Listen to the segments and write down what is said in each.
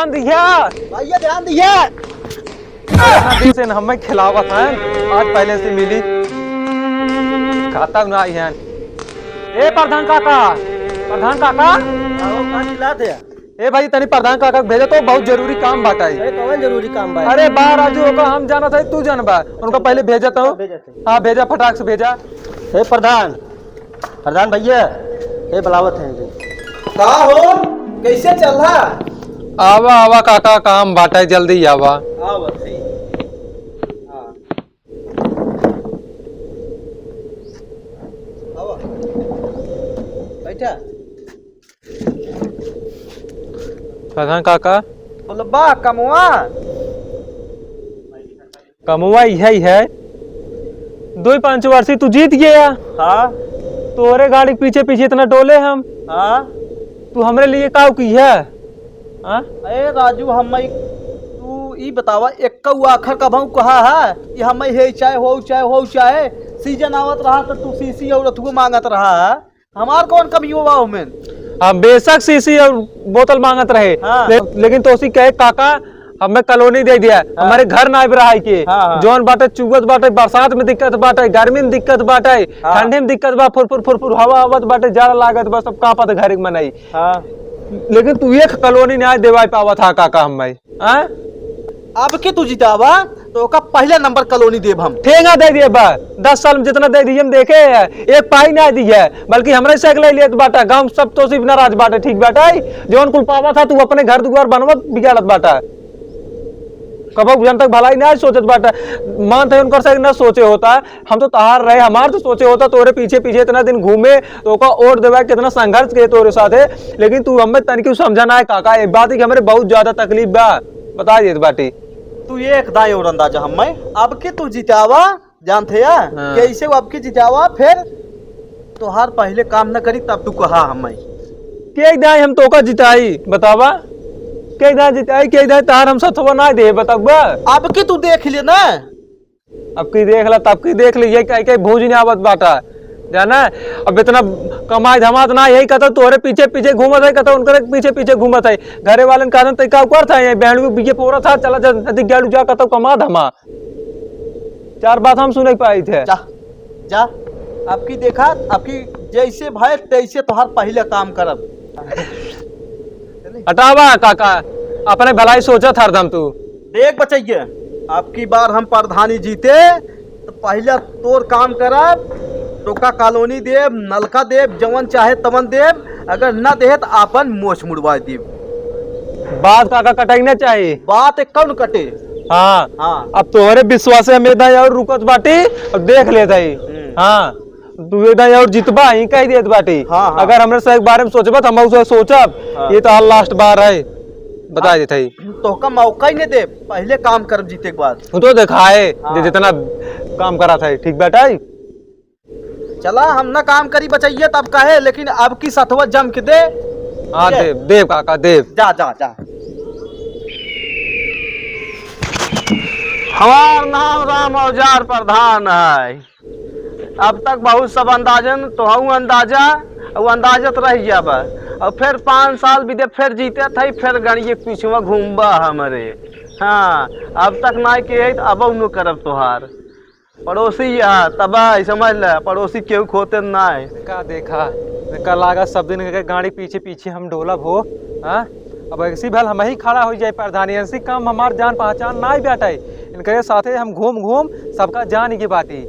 ध्यान दिया भैया ध्यान दिया। से हमें खिलावत है आज पहले से मिली खाता ना है। ए प्रधान काका ए भाई तनी प्रधान काका भेजा तो बहुत जरूरी काम बाटा है। कौन जरूरी काम भाई? अरे बाहर राजू होगा हम जाना था तू जानबा उनका पहले भेजा तो। हाँ भेजा फटाक से भेजा। हे प्रधान भैया हे बुलावत है। का हो कैसे चल रहा? आवा आवा काका काम बाटा है जल्दी आवा। आवत है। हां आवा बैठा। प्रधान काका बोल बा कमुआ यही है 2-5 वर्षी तू जीत गया। हाँ तोरे गाड़ी के पीछे पीछे इतना डोले हम। हाँ तू हमरे लिए का की है? हाँ अरे राजू हम तू ई बतावा एक आखर का भाव कहा है कि हम हे चाहे सीजन आवत रहा तो तू सीसी और तू मांगत रहा है। हमार कौन कमी हुआ हमें? हम बेशक सीसी और बोतल मांगत रहे। हाँ। लेकिन तो उसी कहे काका हमें कॉलोनी दे दिया। हाँ। हमारे घर ना रहा के। हाँ। जौन बाटे चुगत बाटे बरसात में दिक्कत बाटे गर्मी में दिक्कत बाटे। हाँ। ठंडी में दिक्कत बा फुरफुर हवा आवत बाटे जाड़ा लागत बस सब कापत घर में नहीं। हाँ। लेकिन तू एक कॉलोनी नहीं देवा पावा था काका हमें। अब के तू जितावा तो का पहले नंबर कॉलोनी देव हम ठेंगा दे दिए बा 10 साल में जितना दे दिए हम देखे है एक पाई नहीं दी है बल्कि हमरे से अगले लिए बाटा गांव सब तो सिर्फ नाराज बाटे। ठीक बाटा जौन कुल पावा था तू अपने घर दुआर बनवत बिगाड़त बाटा। कब जन तक भलाई नहीं सोचत बाटा मान थे उनकर से न सोचे होता। हम तो तहार रहे हमार तो सोचे होता तोरे पीछे पीछे इतना दिन घूमे तो का ओट देवा कितना संघर्ष किए तोरे साथे। लेकिन तू हमें तनिक समझना है काका एक बात है कि हमारे बहुत ज्यादा तकलीफ बा बता दे बाटी। तू एक दाई और अंदाजा हम अब के तू जितावा जानते या हाँ। कैसे अब के जितावा फिर तोहार पहले काम न करी तब तू कहा हम के दाई हम तो का जिताई बतावा के दाई जिताई के दाई तार हम सथवा ना दे बताबा। अब के तू देख ले ना अब की देख ला तब की देख ली यही कहीं भूज नहीं आवत बाटा जाना। अब इतना कमाई धमात ना यही कहता तोरे पीछे पीछे घूमत है कहता उनके पीछे पीछे घूमत है घरे वाले का तरीका ऊपर था बहन बीजे पोरा था चला जा नदी गैलू जा कहता कमा धमा 4 बात हम सुन पाई थे। जा आपकी देखा आपकी जैसे भाई तैसे तोहार पहले काम करब। हटावा काका अपने भलाई सोचा था हरदम तू देख बचैया आपकी बार हम प्रधानी जीते तो पहले तोर काम करब टोका कॉलोनी देव नलका देव जवन चाहे तवन देव अगर न दे तो आपन मोछ मुड़वा देव। बात काका कटाई चाहिए बात एक कौन कटे। हाँ हाँ अब तोहरे विश्वास में और रुकत बाटी और देख लेता ही। हाँ तू एकदम और जितबा ही कह देत बाटी। हाँ, हाँ। अगर हमरे से एक बारे में सोचबा तो हम उसे सोचब। हाँ। ये तो हाल लास्ट बार है बता देता ही तो का मौका ही नहीं दे पहले काम कर जीते के बाद तो दिखाए हाँ। जितना काम करा था ठीक बेटा। चला हम ना काम करी बचैया तब कहे लेकिन अब की सतवा जम के दे। हाँ देव देव काका देव जा जा जा। हमार नाम राम औजार प्रधान है। अब तक बहुत सब अंदाजन तो हूँ अंदाजा और अंदाजत रह जाब और फिर 5 साल बीते फिर जीते थे फिर गणिये पीछवा घूमबा हमारे। हाँ अब तक ना के अब न करब तोहार पड़ोसी यहाँ तबाह समझ ल पड़ोसी केहू खोते ना का देखा कल लागा सब दिन के गाड़ी पीछे पीछे हम डोलब हो। हाँ अब ऐसी भल हम ही खड़ा हो जाए प्रधानी ऐसी काम हमार जान पहचान ना बैठे इनके साथे हम घूम घूम सबका जान की बाती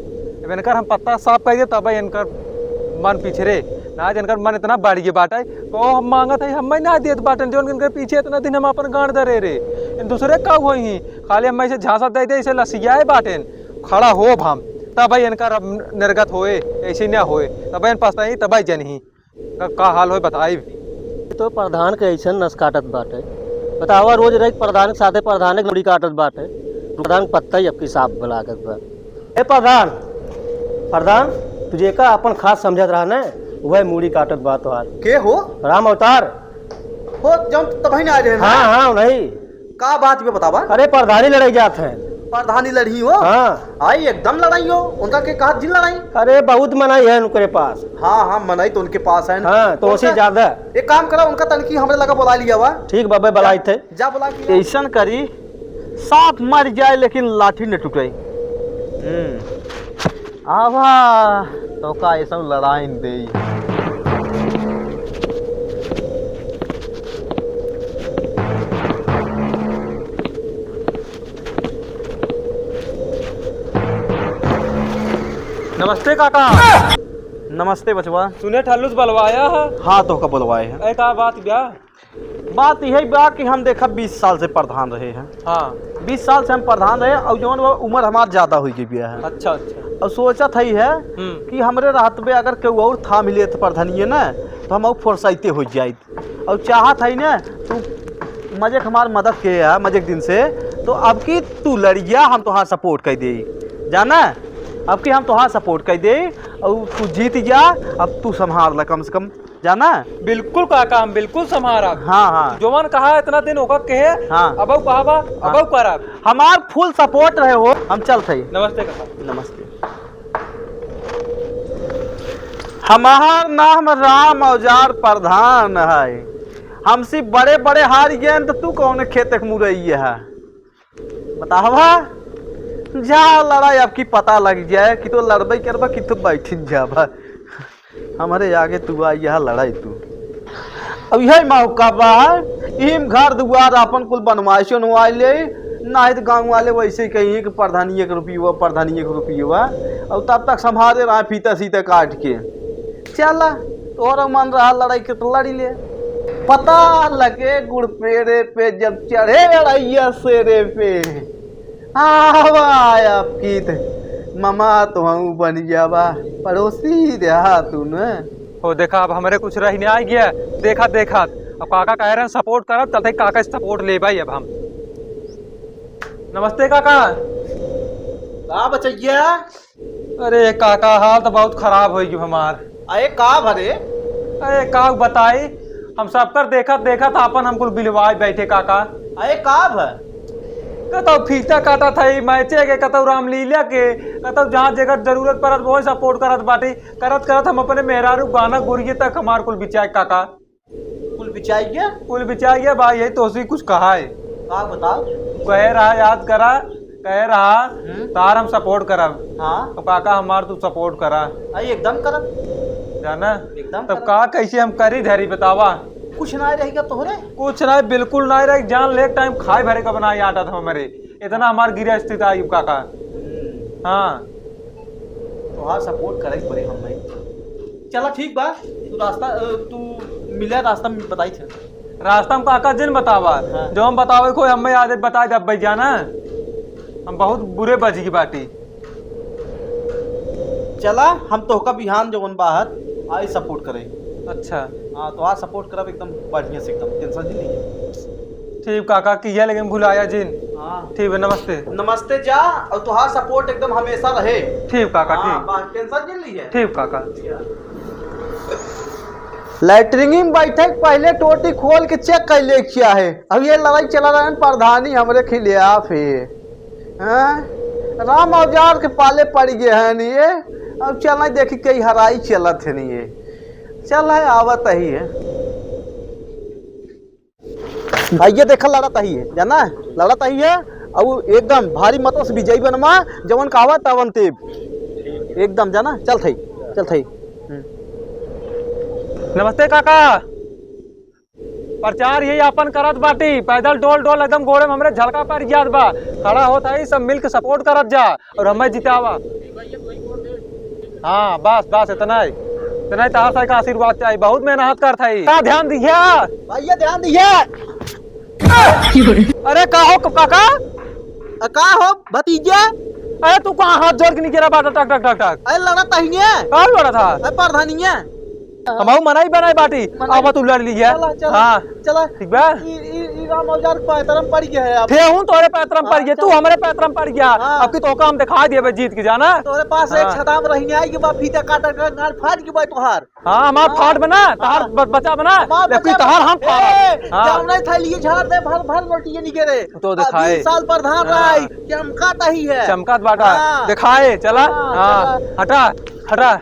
इनकर हम पत्ता साफ कर दे तब इनकर मन पिछड़े ना इनकर मन इतना बढ़ गए बाटे को हम मांगत है हम ना देत बाटन जो इनके पीछे इतना दिन हम अपन गांड धरे रे इन दूसरे का हो ही खाली हम ऐसे झांसा दे दे ऐसे लसियाए बाटेन खड़ा हो हम तब इनकर अब निर्गत होए ऐसे ना होए तब इन पछताई तब जन ही का हाल हो बताई। तो प्रधान के ऐसा नस काटत बाटे बतावा रोज रह प्रधान के साथे प्रधान के मुड़ी काटत बाटे प्रधान पत्ता ही आपकी साफ लागत बा। ए प्रधान तुझे का अपन खास समझत रहा ना वह मुड़ी काटत बात तोहार के हो राम अवतार हो जब तभी ना आ रहे। हाँ नहीं का बात में बतावा। अरे प्रधानी लड़ाई जात है प्रधानी लड़ी हो? हाँ। आई एकदम लड़ाई हो उनका के कहा जिन लड़ाई। अरे बहुत मनाई है उनके पास। हाँ मनाई तो उनके पास है। हाँ तो उसी ज्यादा। एक काम करा उनका तनकी हमरे लगा बुला लिया हुआ। ठीक बाबा बुलाई थे। जा बुला के ऐसा करी साथ मर जाए लेकिन लाठी न टूटे। आवा तो का ऐसा लड़ाई दे। नमस्ते काका। नमस्ते बचवा। सुने ठल्लुस बलवाया है? हाँ तो का बुलवाए हैं। अरे का बात ब्याह? बात यही बा कि हम देखा 20 साल से प्रधान रहे हैं। हाँ 20 साल से हम प्रधान रहे और जौन वो उम्र हमार ज्यादा हुई गई है। अच्छा अच्छा। और सोचा था ही है कि हमरे रात में अगर केहू और था मिले थे प्रधानिये ना तो हम और फुर्सते हो जाए। और चाहत है ना तू मजे हमार मदद के है मजे के दिन से तो अब की तू लड़िया हम तुहार सपोर्ट कर दे जाना। अब की हम तुहार सपोर्ट कर दे और तू जीत जा। अब तू संभाल ला कम से कम जाना। बिल्कुल काका हम बिल्कुल संभारा। हाँ हाँ जोवन कहा इतना दिन होकर कहे। हाँ अब कहा अब करा हमार फुल सपोर्ट रहे हो। हम चलते ही। नमस्ते काका। नमस्ते। हमार नाम राम औजार प्रधान है। हमसे बड़े बड़े हार गए तो तू कौन खेत मुरई है बतावा। जा लड़ाई आपकी पता लग जाए कि तो लड़बई करबा कि तो बैठिन जाबा। हमारे आगे तू आई यहाँ लड़ाई तू। अब यही मौका बा इम घर दुआर अपन कुल बनवाइश नवाई ले ना तो गाँव वाले वैसे कहिए कि प्रधानिये के रुपये प्रधानिये के रुपये और तब तक संभाले रहा फीता सीता काट के। चला और मन रहा लड़ाई के तो लड़ी ले। पता लगे गुड़ पेड़े पे जब चढ़े लड़ाइया शेरे पे आवा मामा तो बन जावा पड़ोसी रहा तू न हो। देखा अब हमारे कुछ रही नहीं आ गया। देखा देखा अब काका कह रहे हैं सपोर्ट करब चलते काका से सपोर्ट ले भाई। अब हम नमस्ते काका। का बचैया? अरे काका हाल तो बहुत खराब हो गई हमार। अरे का भरे? अरे का बताई हम सब कर देखा देखा था अपन हमको बिलवाए बैठे काका। अरे का भर? कतो फीता काटा था मैचे के कतो रामलीला के कतो जहाँ जगह जरूरत पड़त वो सपोर्ट करत बाटी करत करत हम अपने मेहरारू गाना गुरिये तक हमार कुल बिचाए काका। कुल बिचाई गया? कुल बिचाई गया भाई यही तो कुछ कहा है। का बताओ? कह रहा याद करा कह रहा तार हम सपोर्ट करब। हाँ तो काका हमार तू सपोर्ट करा। अरे एकदम करब जाना एकदम तब का कैसे हम करी धैर्य बतावा। कुछ ना रहेगा तोहरे? कुछ नहीं बिल्कुल नहीं रही जान ले टाइम खाए भरे का बनाई आटा था हमारे इतना हमार गिरा स्थित आई काका। हाँ तो हाँ सपोर्ट करे पड़े हम नहीं। चला ठीक बा तू रास्ता तू मिला रास्ता में बताई थे। रास्ता में काका जिन बतावा। हाँ। जो हम बतावे कोई हमें याद बताए दब भाई जाना हम बहुत बुरे बजी की बाटी। चला हम तो का बिहान जो बाहर आई सपोर्ट करे। अच्छा हाँ तो आज सपोर्ट करब एकदम बढ़िया से एकदम टेंशन नहीं है। ठीक काका किया लेकिन भुलाया जिन। हाँ ठीक है नमस्ते। नमस्ते जा और तुहार सपोर्ट एकदम हमेशा रहे। ठीक काका ठीक। हाँ, टेंशन नहीं ली है। ठीक काका। लैटरिंग में बैठे पहले टोटी खोल के चेक कर ले क्या है। अब ये लड़ाई चला रहा है प्रधानी हमरे खिलाफ है। राम औजार के पाले पड़ गए हैं नहीं ये। अब चल देखी कई हराई चलत है नहीं ये चल है आवत ही है। ये देखा लड़त ही है जाना लड़त ही है और एकदम भारी मतों से विजयी बनवा जवन कहावत तवन तेब एकदम जाना चल थई चल थई। नमस्ते काका। प्रचार यही अपन करत बाटी पैदल डोल डोल एकदम गोड़े में हमरे झलका पर याद बा खड़ा होता है सब मिल के सपोर्ट करत जा और हमें जितावा। हाँ बस बस इतना ही तार सा का आशीर्वाद चाहिए बहुत मेहनत करता है। ध्यान दिया भैया ध्यान दिया। अरे का हो काका? का हो भतीजा? अरे तू कहाँ हाथ जोड़ के नहीं गिरा बाटा टक टक टक टक। अरे लड़ा तहिए कौन लड़ा था? प्रधानिया हम मनाई बनाई बाटी अब तू लड़ ली है। चला हाँ चला ठीक बा। राम औजार पैतरम पड़ गया है अब। थे हूँ तोरे पैतरम पड़ गया, तू हमारे पैतरम पड़ गया। हाँ। अब की तो काम दिखा दिए बे जीत के जाना। तोरे पास एक हाँ। छदाम रही आई के बा फीता काट कर गाल फाड़ के बा तोहार। हाँ हमार फाट बना, तहार बचा बना, लेकिन तहार हम फाड़। हाँ जब नहीं था लिए झाड़ दे भर भर नोटिए निकले। तो दिखाए। 20 साल प्रधान हाँ। रही चमकाता ही है। चमकत बाटा हाँ। दिखाए चला। हाँ, हाँ चला। हटा हटा